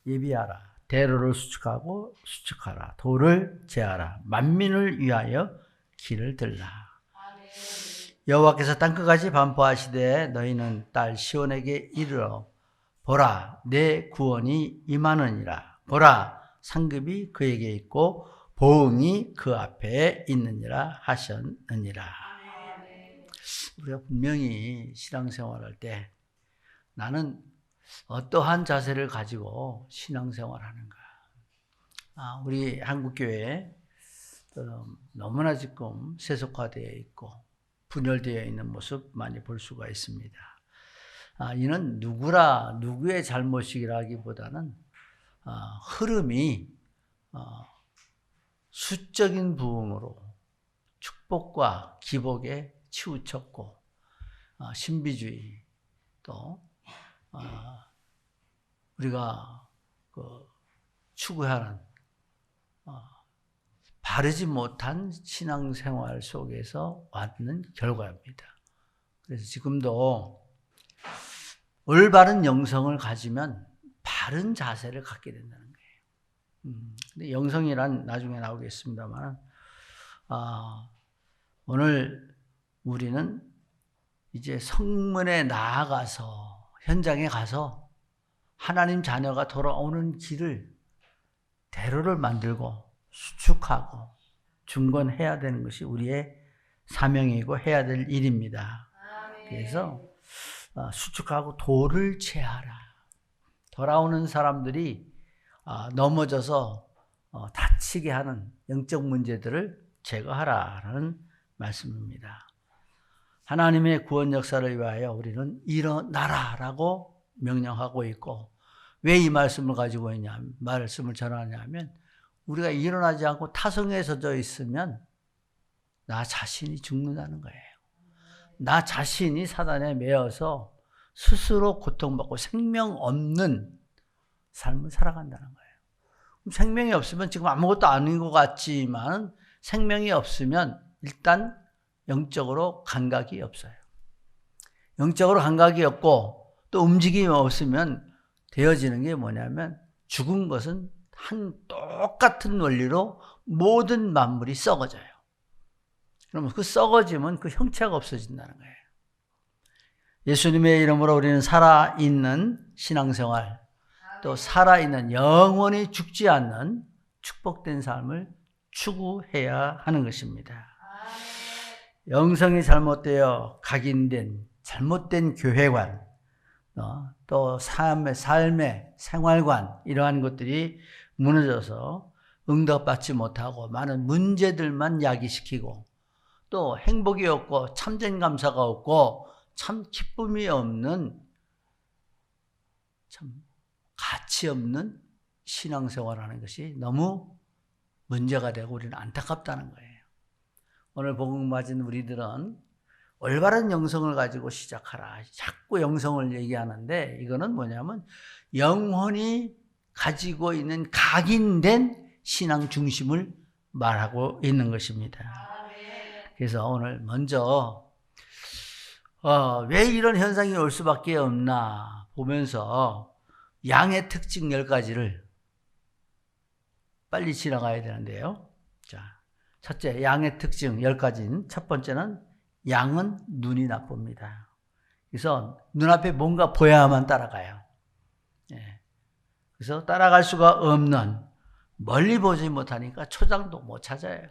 예비하라. 대로를 수축하고 수축하라. 도를 제하라. 만민을 위하여 길을 들라. 여호와께서 땅끝까지 반포하시되 너희는 딸 시온에게 이르러 보라 내 구원이 임하느니라. 보라 상급이 그에게 있고 보응이 그 앞에 있느니라 하셨느니라. 우리가 분명히 신앙생활할 때 나는 어떠한 자세를 가지고 신앙생활하는가. 우리 한국교회 너무나 지금 세속화되어 있고 분열되어 있는 모습 많이 볼 수가 있습니다. 이는 누구의 잘못이라기보다는 흐름이 수적인 부흥으로 축복과 기복에 치우쳤고 신비주의 또 우리가 추구하는 바르지 못한 신앙생활 속에서 왔는 결과입니다. 그래서 지금도 올바른 영성을 가지면 바른 자세를 갖게 된다는 거예요. 근데 영성이란 나중에 나오겠습니다만 오늘 우리는 이제 성문에 나아가서 현장에 가서 하나님 자녀가 돌아오는 길을 대로를 만들고 수축하고 중건해야 되는 것이 우리의 사명이고 해야 될 일입니다. 그래서 수축하고 도를 제하라. 돌아오는 사람들이 넘어져서 다치게 하는 영적 문제들을 제거하라라는 말씀입니다. 하나님의 구원 역사를 위하여 우리는 일어나라라고 명령하고 있고, 왜 이 말씀을 가지고 있냐, 말씀을 전하냐면 우리가 일어나지 않고 타성에 젖어 있으면 나 자신이 죽는다는 거예요. 나 자신이 사단에 매여서 스스로 고통받고 생명 없는 삶을 살아간다는 거예요. 생명이 없으면 지금 아무것도 아닌 것 같지만 생명이 없으면 일단 영적으로 감각이 없어요. 영적으로 감각이 없고 또 움직임이 없으면 되어지는 게 뭐냐면 죽은 것은 한 똑같은 원리로 모든 만물이 썩어져요. 그러면 그 썩어지면 그 형체가 없어진다는 거예요. 예수님의 이름으로 우리는 살아있는 신앙생활, 또 살아있는 영원히 죽지 않는 축복된 삶을 추구해야 하는 것입니다. 영성이 잘못되어 각인된 잘못된 교회관, 또 삶의 생활관, 이러한 것들이 무너져서 응답받지 못하고 많은 문제들만 야기시키고 또 행복이 없고 참된 감사가 없고 참 기쁨이 없는, 참 가치 없는 신앙생활하는 것이 너무 문제가 되고 우리는 안타깝다는 거예요. 오늘 복음 맞은 우리들은 올바른 영성을 가지고 시작하라. 자꾸 영성을 얘기하는데 이거는 뭐냐면 영혼이 가지고 있는 각인된 신앙 중심을 말하고 있는 것입니다. 그래서 오늘 먼저 왜 이런 현상이 올 수밖에 없나 보면서 양의 특징 10가지를 빨리 지나가야 되는데요. 자, 첫째, 양의 특징 10가지는 첫 번째는 양은 눈이 나쁩니다. 그래서 눈앞에 뭔가 보여야만 따라가요. 그래서 따라갈 수가 없는, 멀리 보지 못하니까 초장도 못 찾아요.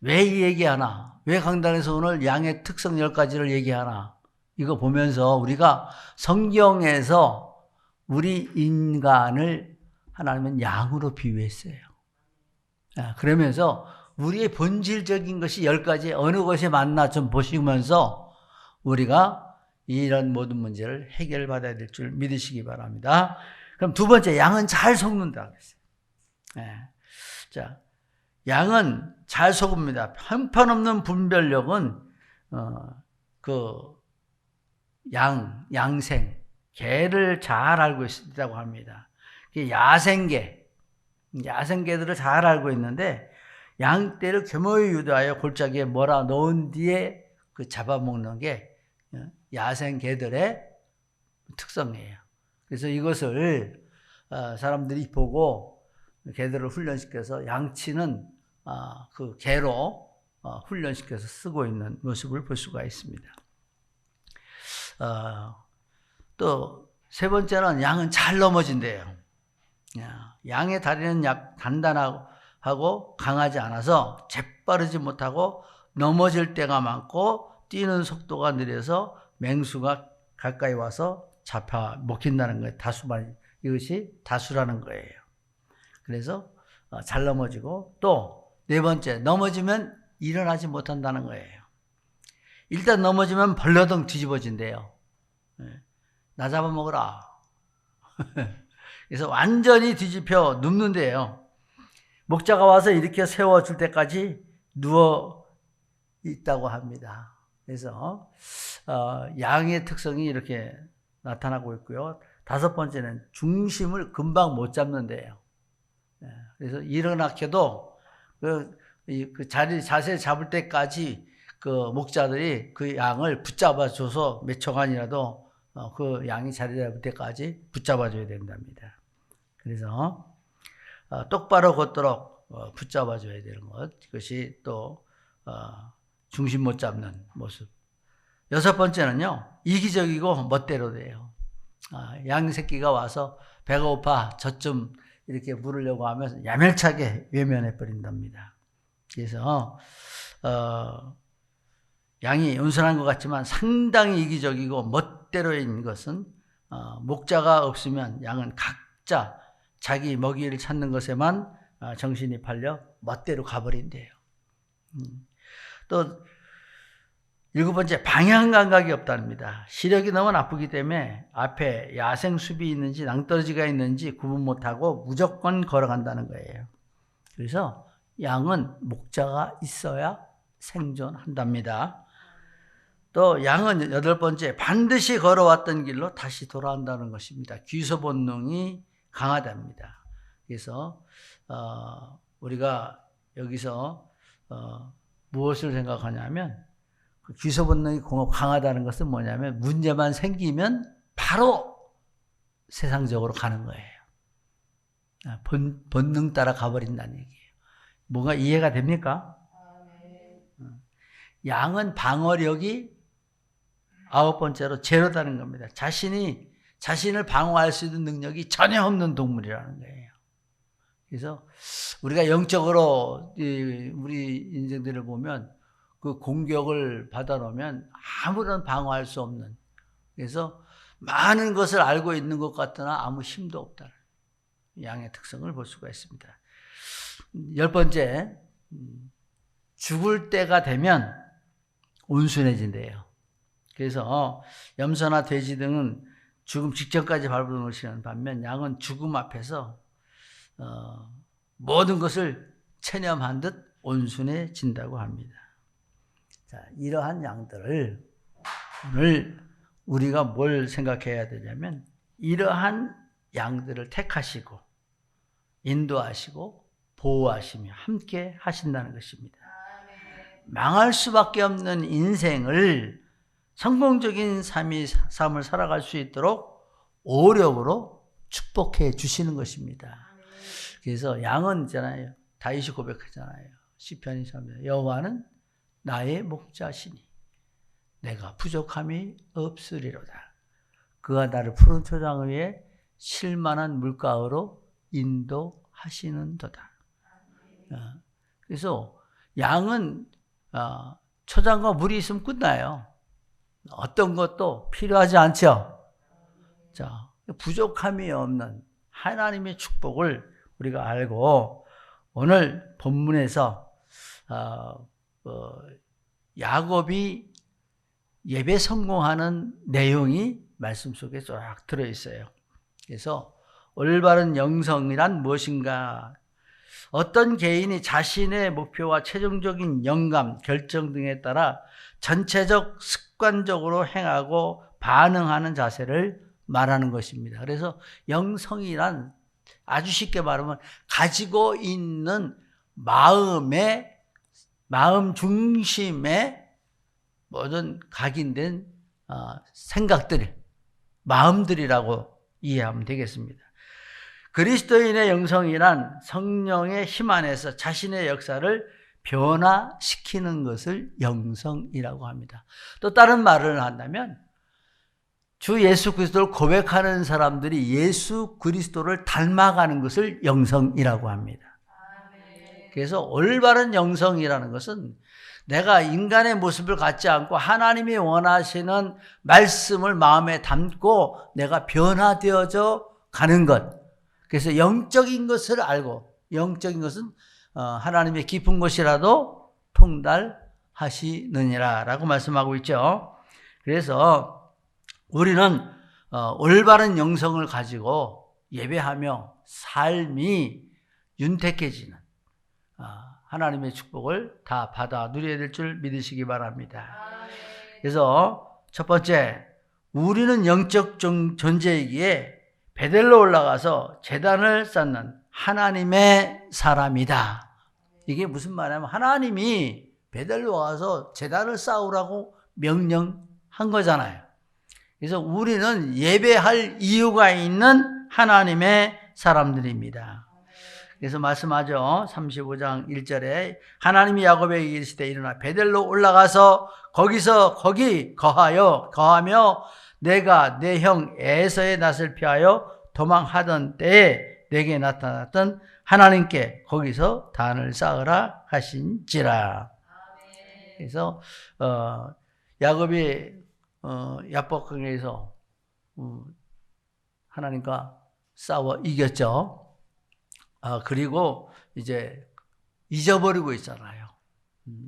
왜 이 얘기하나? 왜 강단에서 오늘 양의 특성 10가지를 얘기하나? 이거 보면서 우리가 성경에서 우리 인간을 하나님은 양으로 비유했어요. 그러면서 우리의 본질적인 것이 10가지 어느 것에 맞나 좀 보시면서 우리가 이런 모든 문제를 해결받아야 될 줄 믿으시기 바랍니다. 그럼 두 번째, 양은 잘 속는다 그랬어요. 자, 양은 잘 속습니다. 형편없는 분별력은 양생, 개를 잘 알고 있다고 합니다. 야생개들을 잘 알고 있는데 양떼를 교묘히 유도하여 골짜기에 몰아 넣은 뒤에 잡아먹는 게 야생개들의 특성이에요. 그래서 이것을 사람들이 보고 개들을 훈련시켜서 양치는 그 개로 훈련시켜서 쓰고 있는 모습을 볼 수가 있습니다. 또 세 번째는 양은 잘 넘어진대요. 양의 다리는 단단하고 강하지 않아서 재빠르지 못하고 넘어질 때가 많고 뛰는 속도가 느려서 맹수가 가까이 와서 잡혀 먹힌다는 거예요. 이것이 다수라는 거예요. 그래서 잘 넘어지고, 또 네 번째, 넘어지면 일어나지 못한다는 거예요. 일단 넘어지면 벌러덩 뒤집어진대요. 나 잡아먹으라. 그래서 완전히 뒤집혀 눕는데요. 목자가 와서 이렇게 세워줄 때까지 누워 있다고 합니다. 그래서 양의 특성이 이렇게 나타나고 있고요. 다섯 번째는 중심을 금방 못 잡는데요. 그래서 일어나켜도 그 자세 잡을 때까지 그 목자들이 그 양을 붙잡아줘서 몇 초간이라도 그 양이 자리 잡을 때까지 붙잡아줘야 된답니다. 그래서 똑바로 걷도록 붙잡아줘야 되는 것, 이것이 또 중심 못 잡는 모습. 여섯 번째는요, 이기적이고 멋대로 돼요. 양 새끼가 와서 배가 고파 젖좀 이렇게 물으려고 하면 야멸차게 외면해 버린답니다. 그래서 양이 온순한 것 같지만 상당히 이기적이고 멋대로인 것은 목자가 없으면 양은 각자 자기 먹이를 찾는 것에만 정신이 팔려 멋대로 가버린대요. 또 일곱 번째, 방향 감각이 없답니다. 시력이 너무 나쁘기 때문에 앞에 야생 숲이 있는지 낭떠러지가 있는지 구분 못하고 무조건 걸어간다는 거예요. 그래서 양은 목자가 있어야 생존한답니다. 또 양은 여덟 번째, 반드시 걸어왔던 길로 다시 돌아온다는 것입니다. 귀소 본능이 강하답니다. 그래서 우리가 여기서 무엇을 생각하냐면, 귀소 본능이 강하다는 것은 뭐냐면 문제만 생기면 바로 세상적으로 가는 거예요. 본능 따라 가버린다는 얘기예요. 뭔가 이해가 됩니까? 양은 방어력이 아홉 번째로 제로다는 겁니다. 자신을 방어할 수 있는 능력이 전혀 없는 동물이라는 거예요. 그래서 우리가 영적으로 우리 인생들을 보면 그 공격을 받아놓으면 아무런 방어할 수 없는, 그래서 많은 것을 알고 있는 것 같으나 아무 힘도 없다는 양의 특성을 볼 수가 있습니다. 열 번째, 죽을 때가 되면 온순해진대요. 그래서 염소나 돼지 등은 죽음 직전까지 밟아놓으시는 반면 양은 죽음 앞에서 모든 것을 체념한 듯 온순해진다고 합니다. 자, 이러한 양들을 오늘 우리가 뭘 생각해야 되냐면, 이러한 양들을 택하시고 인도하시고 보호하시며 함께 하신다는 것입니다. 망할 수밖에 없는 인생을 성공적인 삶을 살아갈 수 있도록 오력으로 축복해 주시는 것입니다. 그래서 양은 있잖아요. 다윗이 고백하잖아요. 시편 23편, 여호와는 나의 목자시니 내가 부족함이 없으리로다. 그가 나를 푸른 초장 위에 쉴만한 물가로 인도하시는도다. 그래서 양은 초장과 물이 있으면 끝나요. 어떤 것도 필요하지 않죠. 자, 부족함이 없는 하나님의 축복을 우리가 알고, 오늘 본문에서 야곱이 예배 성공하는 내용이 말씀 속에 쫙 들어있어요. 그래서 올바른 영성이란 무엇인가, 어떤 개인이 자신의 목표와 최종적인 영감, 결정 등에 따라 전체적 습관적으로 행하고 반응하는 자세를 말하는 것입니다. 그래서 영성이란 아주 쉽게 말하면 가지고 있는 마음 중심의 모든 각인된 생각들, 마음들이라고 이해하면 되겠습니다. 그리스도인의 영성이란 성령의 힘 안에서 자신의 역사를 변화시키는 것을 영성이라고 합니다. 또 다른 말을 한다면 주 예수 그리스도를 고백하는 사람들이 예수 그리스도를 닮아가는 것을 영성이라고 합니다. 그래서 올바른 영성이라는 것은 내가 인간의 모습을 갖지 않고 하나님이 원하시는 말씀을 마음에 담고 내가 변화되어져 가는 것. 그래서 영적인 것을 알고, 영적인 것은 하나님의 깊은 곳이라도 통달하시느니라 라고 말씀하고 있죠. 그래서 우리는 올바른 영성을 가지고 예배하며 삶이 윤택해지는 하나님의 축복을 다 받아 누려야 될 줄 믿으시기 바랍니다. 그래서 첫 번째, 우리는 영적 존재이기에 베델로 올라가서 제단을 쌓는 하나님의 사람이다. 이게 무슨 말이냐면 하나님이 베델로 와서 제단을 쌓으라고 명령한 거잖아요. 그래서 우리는 예배할 이유가 있는 하나님의 사람들입니다. 그래서 말씀하죠. 35장 1절에 하나님이 야곱에게 이르시되 일어나 베델로 올라가서 거기 거하며 내가 내 형 에서의 낯을 피하여 도망하던 때에 내게 나타났던 하나님께 거기서 단을 쌓으라 하신지라. 그래서 야곱이 야복강에서 하나님과 싸워 이겼죠. 그리고 이제 잊어버리고 있잖아요.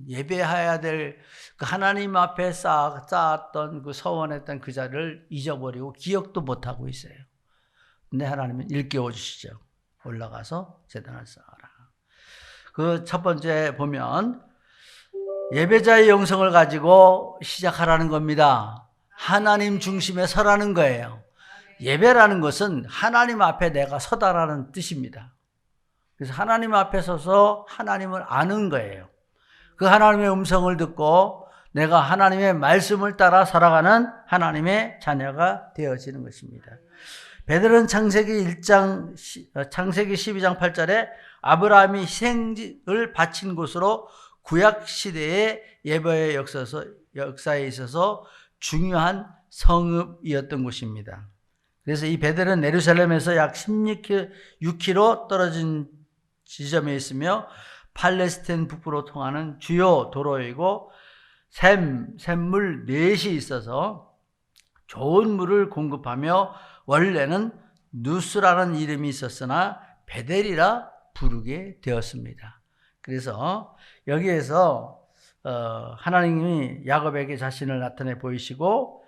예배해야 될 그 하나님 앞에 쌓았던 그 서원했던 그 자리를 잊어버리고 기억도 못하고 있어요. 근데 하나님은 일깨워 주시죠. 올라가서 제단을 쌓아라. 그 첫 번째 보면 예배자의 영성을 가지고 시작하라는 겁니다. 하나님 중심에 서라는 거예요. 예배라는 것은 하나님 앞에 내가 서다라는 뜻입니다. 그래서 하나님 앞에 서서 하나님을 아는 거예요. 그 하나님의 음성을 듣고 내가 하나님의 말씀을 따라 살아가는 하나님의 자녀가 되어지는 것입니다. 베드로는 창세기 12장 8절에 아브라함이 희생을 바친 곳으로 구약시대의 예배의 역사에 있어서 중요한 성읍이었던 곳입니다. 그래서 이 베델은 예루살렘에서 약 16km 떨어진 지점에 있으며 팔레스타인 북부로 통하는 주요 도로이고 샘물 넷이 있어서 좋은 물을 공급하며 원래는 누스라는 이름이 있었으나 베델이라 부르게 되었습니다. 그래서 여기에서 하나님이 야곱에게 자신을 나타내 보이시고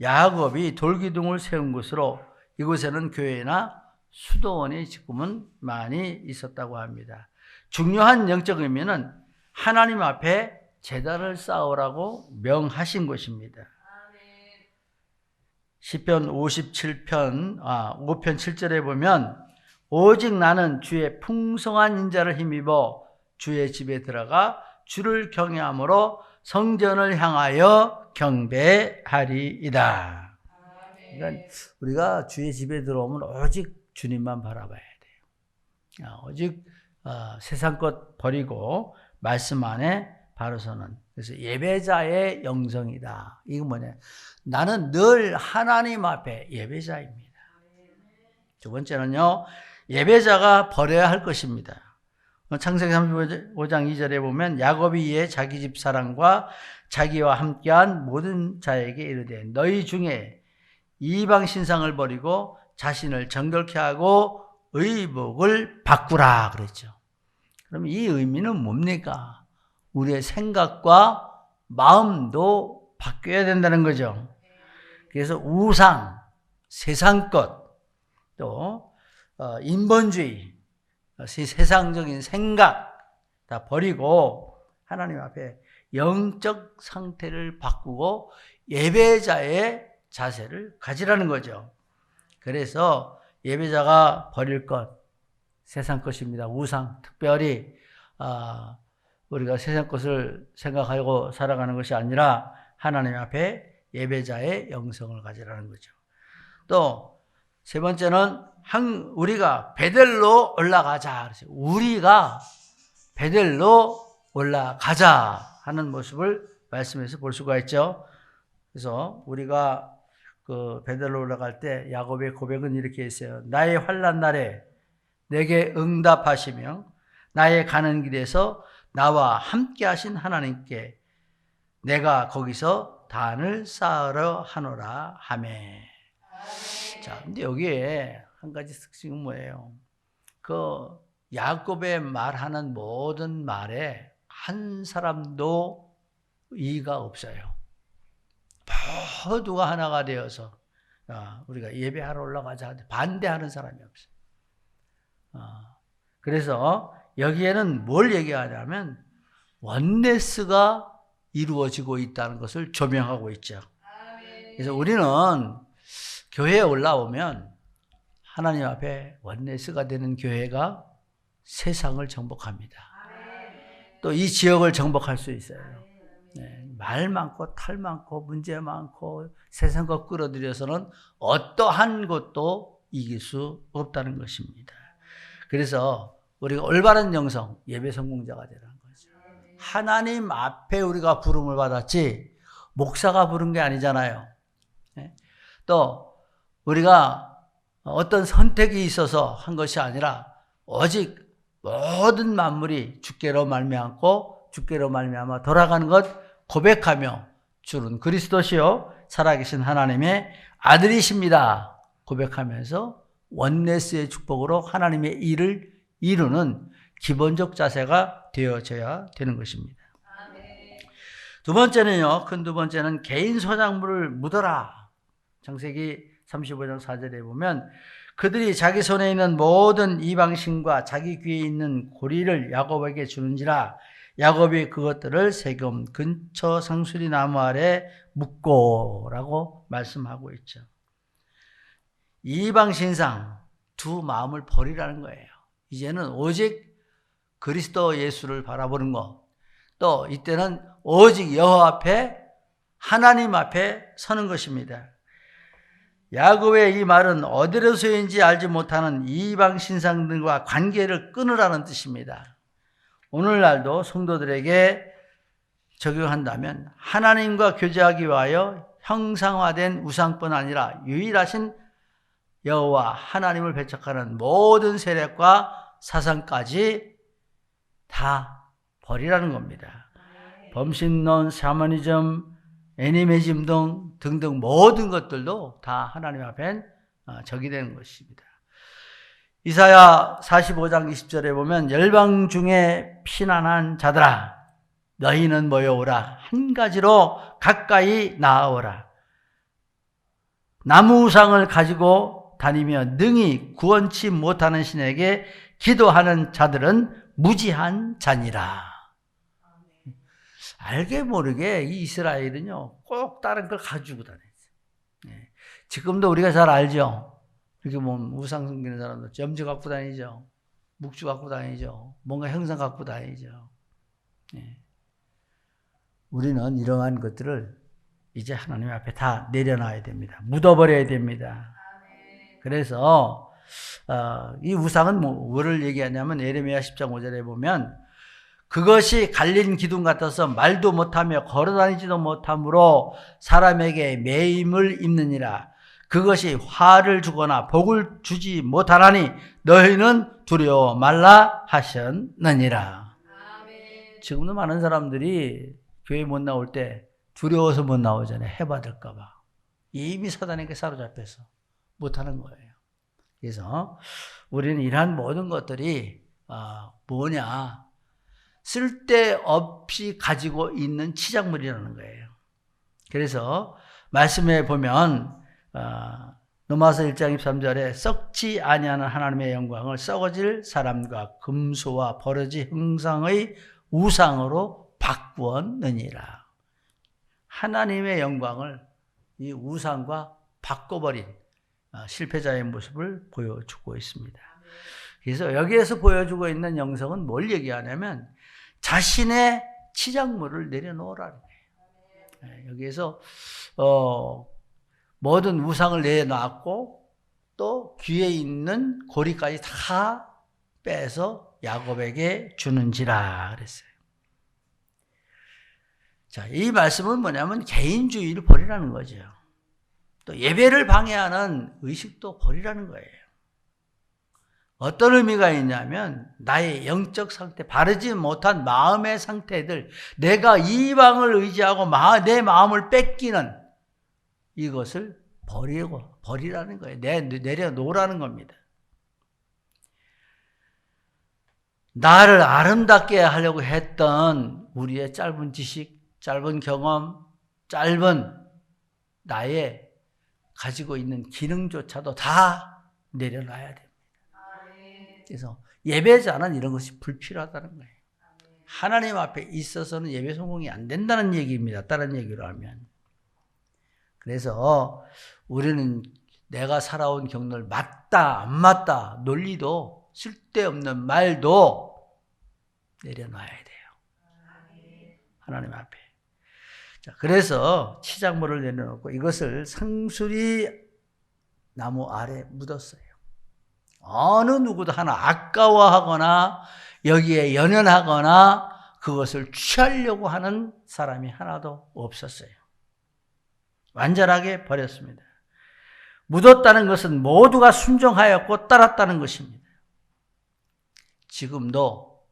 야곱이 돌기둥을 세운 곳으로 이곳에는 교회나 수도원이 지금은 많이 있었다고 합니다. 중요한 영적 의미는 하나님 앞에 제단을 쌓으라고 명하신 것입니다. 시편 5편 7절에 보면 오직 나는 주의 풍성한 인자를 힘입어 주의 집에 들어가 주를 경외함으로 성전을 향하여 경배하리이다. 그러니까 우리가 주의 집에 들어오면 오직 주님만 바라봐야 돼요. 오직 세상 것 버리고 말씀 안에 바로 서는. 그래서 예배자의 영성이다. 이거 뭐냐? 나는 늘 하나님 앞에 예배자입니다. 두 번째는요, 예배자가 버려야 할 것입니다. 창세기 35장 2절에 보면 야곱이 이에 자기 집 사람과 자기와 함께한 모든 자에게 이르되 너희 중에 이방 신상을 버리고 자신을 정결케 하고 의복을 바꾸라 그랬죠. 그럼 이 의미는 뭡니까? 우리의 생각과 마음도 바뀌어야 된다는 거죠. 그래서 우상, 세상 것, 또 인본주의, 세상적인 생각 다 버리고 하나님 앞에 영적 상태를 바꾸고 예배자의 자세를 가지라는 거죠. 그래서 예배자가 버릴 것, 세상 것입니다. 우상, 특별히 우리가 세상 것을 생각하고 살아가는 것이 아니라 하나님 앞에 예배자의 영성을 가지라는 거죠. 또 세 번째는 우리가 베델로 올라가자. 우리가 베델로 올라가자 하는 모습을 말씀에서 볼 수가 있죠. 그래서 우리가 그 베델로 올라갈 때 야곱의 고백은 이렇게 했어요. 나의 환난 날에 내게 응답하시며 나의 가는 길에서 나와 함께 하신 하나님께 내가 거기서 단을 쌓으러 하노라 하매. 자, 근데 여기에 한 가지 특징은 뭐예요? 그 야곱의 말하는 모든 말에 한 사람도 이의가 없어요. 모두가 하나가 되어서 우리가 예배하러 올라가자 반대하는 사람이 없어요. 그래서 여기에는 뭘 얘기하냐면 원네스가 이루어지고 있다는 것을 조명하고 있죠. 그래서 우리는 교회에 올라오면 하나님 앞에 원네스가 되는 교회가 세상을 정복합니다. 또 이 지역을 정복할 수 있어요. 네, 말 많고 탈 많고 문제 많고 세상과 끌어들여서는 어떠한 것도 이길 수 없다는 것입니다. 그래서 우리가 올바른 영성, 예배 성공자가 되라는 거죠. 하나님 앞에 우리가 부름을 받았지 목사가 부른 게 아니잖아요. 네? 또 우리가 어떤 선택이 있어서 한 것이 아니라 오직 모든 만물이 주께로 말미암고 주께로 말미암아 돌아가는 것 고백하며 주는 그리스도시요 살아계신 하나님의 아들이십니다. 고백하면서 원네스의 축복으로 하나님의 일을 이루는 기본적 자세가 되어져야 되는 것입니다. 두 번째는요. 큰 두 번째는 개인 소작물을 묻어라. 창세기 35장 4절에 보면 그들이 자기 손에 있는 모든 이방신과 자기 귀에 있는 고리를 야곱에게 주는지라 야곱이 그것들을 세겜 근처 상수리 나무 아래 묻고라고 말씀하고 있죠. 이방신상 두 마음을 버리라는 거예요. 이제는 오직 그리스도 예수를 바라보는 것, 또 이때는 오직 여호와 앞에 하나님 앞에 서는 것입니다. 야곱의 이 말은 어디로서인지 알지 못하는 이방 신상들과 관계를 끊으라는 뜻입니다. 오늘날도 성도들에게 적용한다면 하나님과 교제하기 위하여 형상화된 우상뿐 아니라 유일하신 여호와 하나님을 배척하는 모든 세력과 사상까지 다 버리라는 겁니다. 범신론, 샤머니즘, 애니메즘 등등 모든 것들도 다 하나님 앞엔 적이 되는 것입니다. 이사야 45장 20절에 보면 열방 중에 피난한 자들아 너희는 모여오라 한 가지로 가까이 나아오라. 나무 우상을 가지고 다니며 능히 구원치 못하는 신에게 기도하는 자들은 무지한 자니라. 알게 모르게 이 이스라엘은요 꼭 다른 걸 가지고 다녔어요. 네. 지금도 우리가 잘 알죠. 이렇게 뭐 우상 섬기는 사람들 점지 갖고 다니죠. 묵주 갖고 다니죠. 뭔가 형상 갖고 다니죠. 네. 우리는 이러한 것들을 이제 하나님 앞에 다 내려놔야 됩니다. 묻어버려야 됩니다. 그래서 이 우상은 뭐를 얘기하냐면 예레미야 10장 5절에 보면 그것이 갈린 기둥 같아서 말도 못하며 걸어다니지도 못하므로 사람에게 매임을 입느니라. 그것이 화를 주거나 복을 주지 못하나니 너희는 두려워 말라 하셨느니라. 아멘. 지금도 많은 사람들이 교회 못 나올 때 두려워서 못 나오잖아요. 해받을까 봐. 이미 사단에게 사로잡혀서 못하는 거예요. 그래서 우리는 이러한 모든 것들이 뭐냐? 쓸데없이 가지고 있는 치장물이라는 거예요. 그래서 말씀에 보면 로마서 1장 23절에 썩지 아니하는 하나님의 영광을 썩어질 사람과 금소와 버러지 형상의 우상으로 바꾸었느니라. 하나님의 영광을 이 우상과 바꿔버린 실패자의 모습을 보여주고 있습니다. 그래서 여기에서 보여주고 있는 영성은 뭘 얘기하냐면 자신의 치장물을 내려놓으라는 거예요. 여기에서 모든 우상을 내려놨고 또 귀에 있는 고리까지 다 빼서 야곱에게 주는지라 그랬어요. 자, 이 말씀은 뭐냐면 개인주의를 버리라는 거죠. 또 예배를 방해하는 의식도 버리라는 거예요. 어떤 의미가 있냐면 나의 영적 상태, 바르지 못한 마음의 상태들, 내가 이방을 의지하고 내 마음을 뺏기는 이것을 버리라는 거예요. 내려놓으라는 겁니다. 나를 아름답게 하려고 했던 우리의 짧은 지식, 짧은 경험, 짧은 나의 가지고 있는 기능조차도 다 내려놔야 됩니다. 그래서 예배자는 이런 것이 불필요하다는 거예요. 하나님 앞에 있어서는 예배 성공이 안 된다는 얘기입니다. 다른 얘기로 하면. 그래서 우리는 내가 살아온 경로를 맞다 안 맞다 논리도 쓸데없는 말도 내려놔야 돼요. 하나님 앞에. 자, 그래서 치장물을 내려놓고 이것을 상수리 나무 아래 묻었어요. 어느 누구도 하나 아까워하거나 여기에 연연하거나 그것을 취하려고 하는 사람이 하나도 없었어요. 완전하게 버렸습니다. 묻었다는 것은 모두가 순종하였고 따랐다는 것입니다. 지금도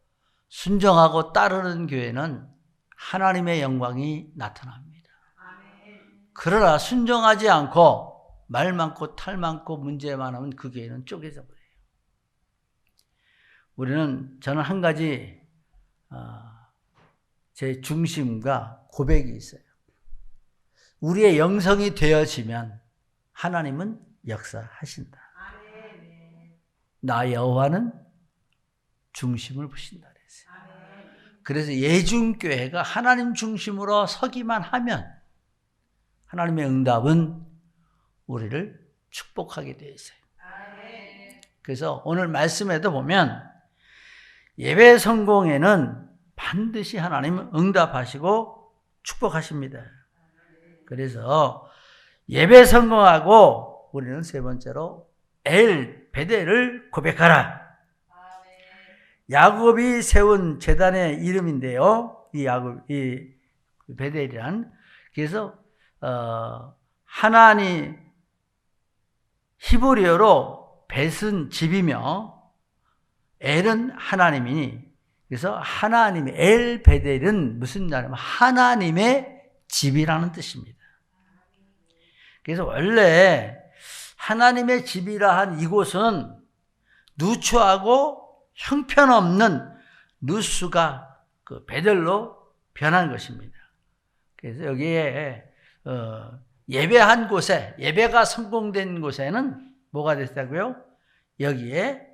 순종하고 따르는 교회는 하나님의 영광이 나타납니다. 그러나 순종하지 않고 말 많고 탈 많고 문제 많으면 그 교회는 쪼개져 버려요. 저는 한 가지 제 중심과 고백이 있어요. 우리의 영성이 되어지면 하나님은 역사하신다. 나 여호와는 중심을 보신다 그랬어요. 그래서 예중교회가 하나님 중심으로 서기만 하면 하나님의 응답은 우리를 축복하게 되어 있어요. 그래서 오늘 말씀에도 보면 예배 성공에는 반드시 하나님은 응답하시고 축복하십니다. 그래서 예배 성공하고 우리는 세 번째로 베델을 고백하라. 야곱이 세운 제단의 이름인데요. 이 베델이란 그래서 하나님 히브리어로 벳은 집이며 엘은 하나님이니 그래서 하나님의 베델은 무슨 말이냐면 하나님의 집이라는 뜻입니다. 그래서 원래 하나님의 집이라 한 이곳은 누추하고 형편없는 누수가 그 베델로 변한 것입니다. 그래서 여기에 예배한 곳에 예배가 성공된 곳에는 뭐가 됐다고요? 여기에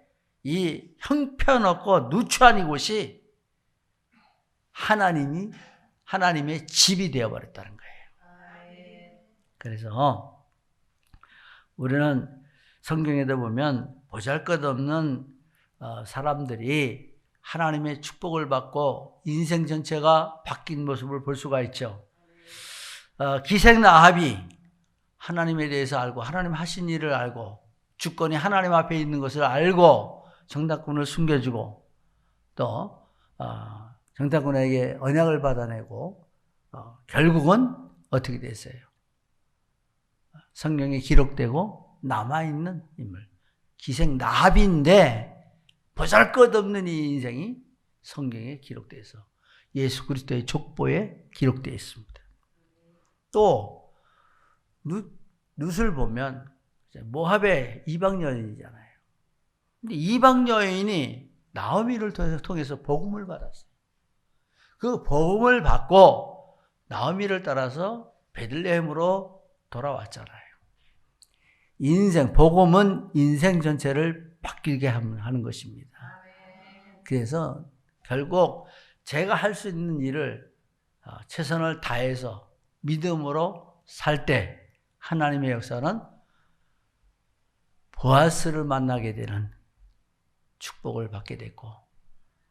이 형편없고 누추한 이곳이 하나님의 집이 되어버렸다는 거예요. 그래서 우리는 성경에도 보면 보잘것없는 사람들이 하나님의 축복을 받고 인생 전체가 바뀐 모습을 볼 수가 있죠. 기생 라합이 하나님에 대해서 알고 하나님 하신 일을 알고 주권이 하나님 앞에 있는 것을 알고 정탐꾼을 숨겨주고 또 정탐꾼에게 언약을 받아내고 결국은 어떻게 됐어요? 성경에 기록되고 남아있는 인물 기생 라합인데 보잘것없는 이 인생이 성경에 기록돼서 예수 그리스도의 족보에 기록되어 있습니다. 또 룻을 보면 모압의 이방 여인이잖아요. 근데 이방 여인이 나오미를 통해서 복음을 받았어요. 그 복음을 받고 나오미를 따라서 베들레헴으로 돌아왔잖아요. 복음은 인생 전체를 바뀌게 하는 것입니다. 그래서 결국 제가 할 수 있는 일을 최선을 다해서 믿음으로 살 때 하나님의 역사는 보아스를 만나게 되는 축복을 받게 됐고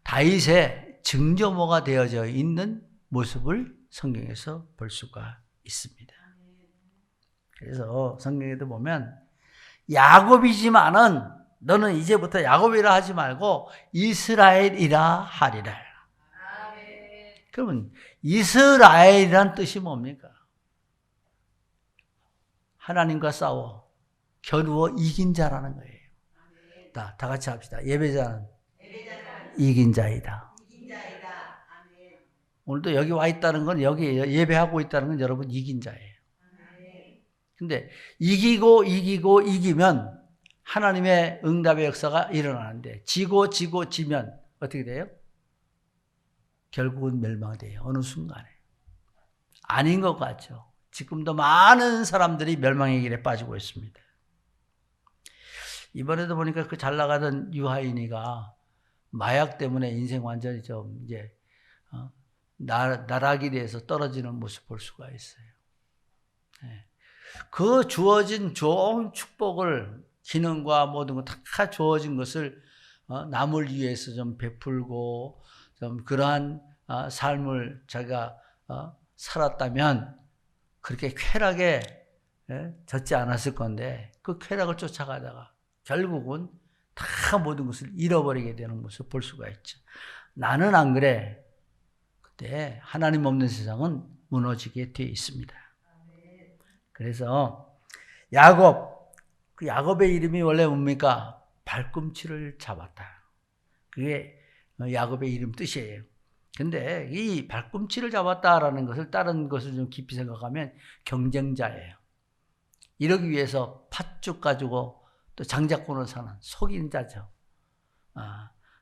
다윗의 증조모가 되어져 있는 모습을 성경에서 볼 수가 있습니다. 그래서 성경에도 보면 야곱이지만은 너는 이제부터 야곱이라 하지 말고 이스라엘이라 하리라. 그러면 이스라엘이란 뜻이 뭡니까? 하나님과 싸워 겨루어 이긴 자라는 거예요. 다 같이 합시다. 예배자는 이긴 자이다. 오늘도 여기 와 있다는 건, 여기 예배하고 있다는 건 여러분 이긴 자예요. 근데 이기면 하나님의 응답의 역사가 일어나는데, 지면 어떻게 돼요? 결국은 멸망돼요. 어느 순간에. 아닌 것 같죠. 지금도 많은 사람들이 멸망의 길에 빠지고 있습니다. 이번에도 보니까 그 잘 나가던 유하인이가 마약 때문에 인생 완전히 좀 이제 나락길에서 떨어지는 모습 볼 수가 있어요. 그 주어진 좋은 축복을, 기능과 모든 것 다 주어진 것을 남을 위해서 좀 베풀고 좀 그러한 삶을 자기가 살았다면 그렇게 쾌락에 젖지 않았을 건데, 그 쾌락을 쫓아가다가 결국은 다 모든 것을 잃어버리게 되는 모습을 볼 수가 있죠. 나는 안 그래. 그때 하나님 없는 세상은 무너지게 되어 있습니다. 그래서 그 야곱의 이름이 원래 뭡니까? 발꿈치를 잡았다. 그게 야곱의 이름 뜻이에요. 근데 이 발꿈치를 잡았다라는 것을, 다른 것을 좀 깊이 생각하면 경쟁자예요. 이러기 위해서 팥죽 가지고 또 장자권을 사는 속인 자죠.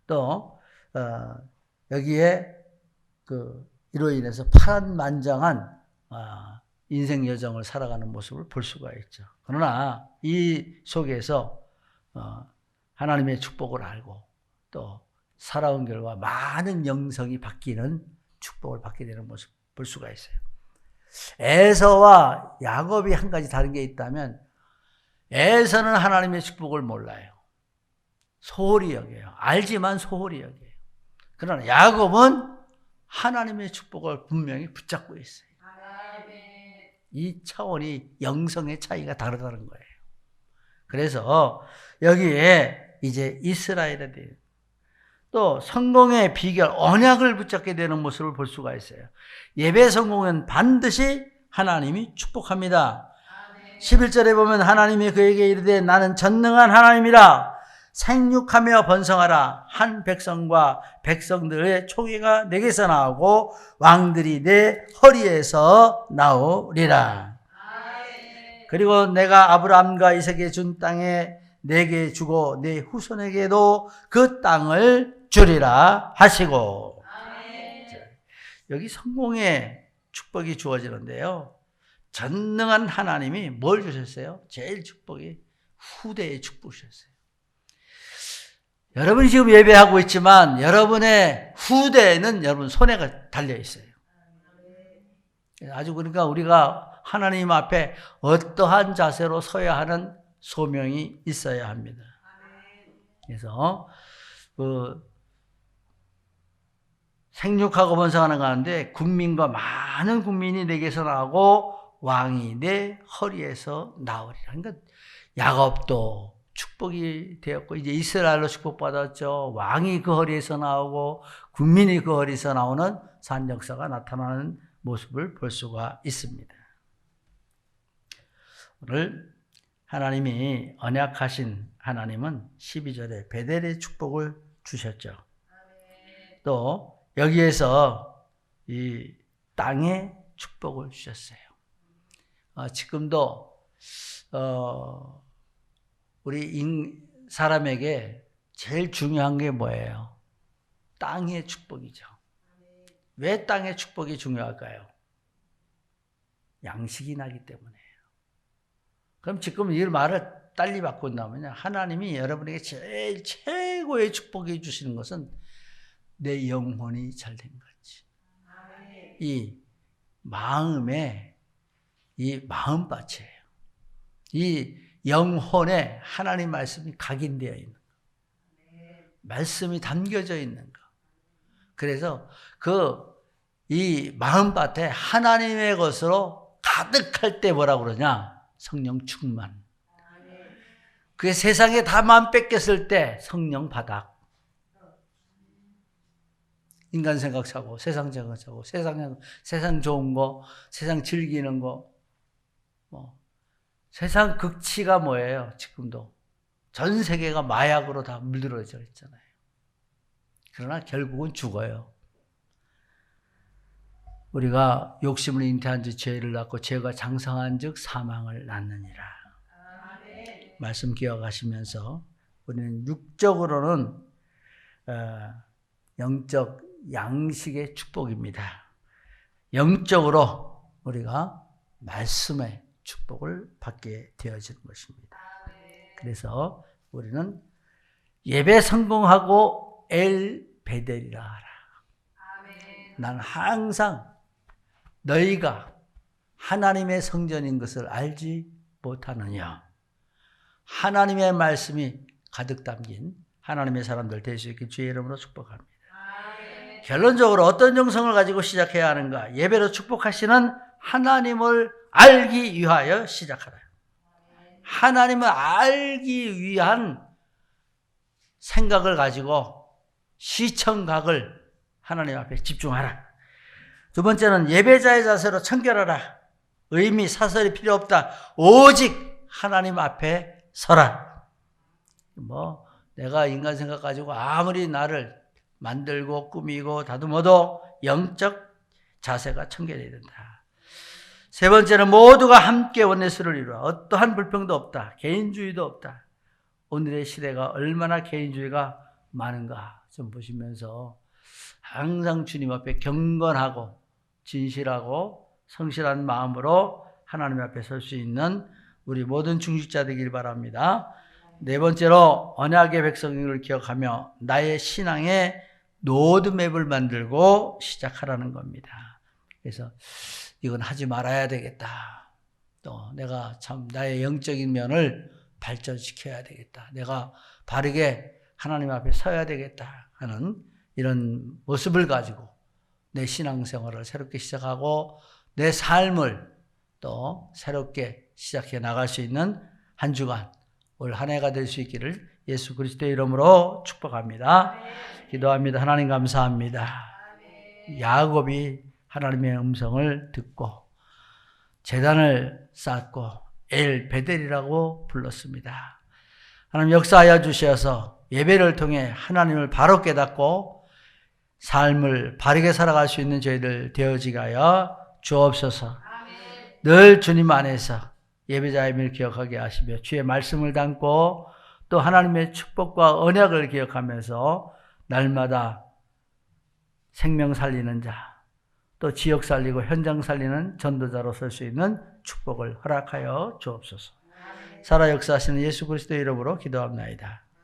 또 여기에 이로 인해서 파란만장한 인생 여정을 살아가는 모습을 볼 수가 있죠. 그러나 이 속에서 하나님의 축복을 알고 또 살아온 결과 많은 영성이 바뀌는 축복을 받게 되는 모습 볼 수가 있어요. 에서와 야곱이 한 가지 다른 게 있다면, 에서는 하나님의 축복을 몰라요. 소홀히 여겨요. 알지만 소홀히 여겨요. 그러나 야곱은 하나님의 축복을 분명히 붙잡고 있어요. 이 차원이, 영성의 차이가 다르다는 거예요. 그래서 여기에 이제 이스라엘에 대해 또 성공의 비결, 언약을 붙잡게 되는 모습을 볼 수가 있어요. 예배 성공은 반드시 하나님이 축복합니다. 11절에 보면 하나님이 그에게 이르되 나는 전능한 하나님이라, 생육하며 번성하라. 한 백성과 백성들의 총회가 내게서 나오고 왕들이 내 허리에서 나오리라. 그리고 내가 아브라함과 이삭에게 준 땅에 내게 주고 내 후손에게도 그 땅을 주리라 하시고. 여기 성공의 축복이 주어지는데요, 전능한 하나님이 뭘 주셨어요? 제일 축복이 후대의 축복이셨어요. 여러분이 지금 예배하고 있지만 여러분의 후대에는 여러분 손해가 달려 있어요. 아주 그러니까 우리가 하나님 앞에 어떠한 자세로 서야 하는 소명이 있어야 합니다. 그래서 생육하고 번성하는 가운데 국민과 많은 국민이 내게서 나오고 왕이 내 허리에서 나오리라. 그러니까 야곱도 축복이 되었고 이제 이스라엘로 축복받았죠. 왕이 그 허리에서 나오고 국민이 그 허리에서 나오는 산 역사가 나타나는 모습을 볼 수가 있습니다. 오늘 하나님이 언약하신 하나님은 12절에 베델의 축복을 주셨죠. 또 여기에서 이 땅의 축복을 주셨어요. 지금도 우리 사람에게 제일 중요한 게 뭐예요? 땅의 축복이죠. 왜 땅의 축복이 중요할까요? 양식이 나기 때문이에요. 그럼 지금 이 말을 달리 바꾼다면요, 하나님이 여러분에게 제일 최고의 축복해 주시는 것은 내 영혼이 잘된 거지. 이 마음에, 이 마음밭이에요. 이 영혼에 하나님 말씀이 각인되어 있는 거, 말씀이 담겨져 있는 거. 그래서 이 마음밭에 하나님의 것으로 가득할 때 뭐라고 그러냐? 성령 충만. 그게 세상에 다 마음 뺏겼을 때 성령 바닥. 인간 생각 차고, 세상 생각 차고, 세상 좋은 거, 세상 즐기는 거, 세상 극치가 뭐예요? 지금도 전 세계가 마약으로 다 물들어져 있잖아요. 그러나 결국은 죽어요. 우리가 욕심을 잉태한 즉 죄를 낳고 죄가 장성한 즉 사망을 낳느니라. 말씀 기억하시면서 우리는 육적으로는 영적 양식의 축복입니다. 영적으로 우리가 말씀의 축복을 받게 되어지는 것입니다. 그래서 우리는 예배 성공하고 엘 베델이라 하라. 난 항상 너희가 하나님의 성전인 것을 알지 못하느냐. 하나님의 말씀이 가득 담긴 하나님의 사람들 될 수 있게 주의 이름으로 축복합니다. 결론적으로 어떤 정성을 가지고 시작해야 하는가? 예배로 축복하시는 하나님을 알기 위하여 시작하라. 하나님을 알기 위한 생각을 가지고 시청각을 하나님 앞에 집중하라. 두 번째는 예배자의 자세로 청결하라. 의미, 사설이 필요 없다. 오직 하나님 앞에 서라. 내가 인간 생각 가지고 아무리 나를 만들고 꾸미고 다듬어도 영적 자세가 청결해야 된다. 세 번째는 모두가 함께 원내스를 이루어 어떠한 불평도 없다. 개인주의도 없다. 오늘의 시대가 얼마나 개인주의가 많은가 좀 보시면서 항상 주님 앞에 경건하고 진실하고 성실한 마음으로 하나님 앞에 설 수 있는 우리 모든 중직자 되길 바랍니다. 네 번째로 언약의 백성을 기억하며 나의 신앙의 로드맵을 만들고 시작하라는 겁니다. 그래서 이건 하지 말아야 되겠다. 또 내가 참 나의 영적인 면을 발전시켜야 되겠다. 내가 바르게 하나님 앞에 서야 되겠다 하는 이런 모습을 가지고 내 신앙생활을 새롭게 시작하고 내 삶을 또 새롭게 시작해 나갈 수 있는 한 주간 올 한 해가 될 수 있기를 예수 그리스도의 이름으로 축복합니다. 기도합니다. 하나님 감사합니다. 야곱이 하나님의 음성을 듣고 제단을 쌓고 엘 베델이라고 불렀습니다. 하나님 역사하여 주셔서 예배를 통해 하나님을 바로 깨닫고 삶을 바르게 살아갈 수 있는 저희들 되어지게 하여 주옵소서. 늘 주님 안에서 예배자의 일 기억하게 하시며 주의 말씀을 담고 또 하나님의 축복과 언약을 기억하면서 날마다 생명 살리는 자, 또 지역 살리고 현장 살리는 전도자로 설 수 있는 축복을 허락하여 주옵소서. 살아 역사하시는 예수 그리스도의 이름으로 기도합나이다.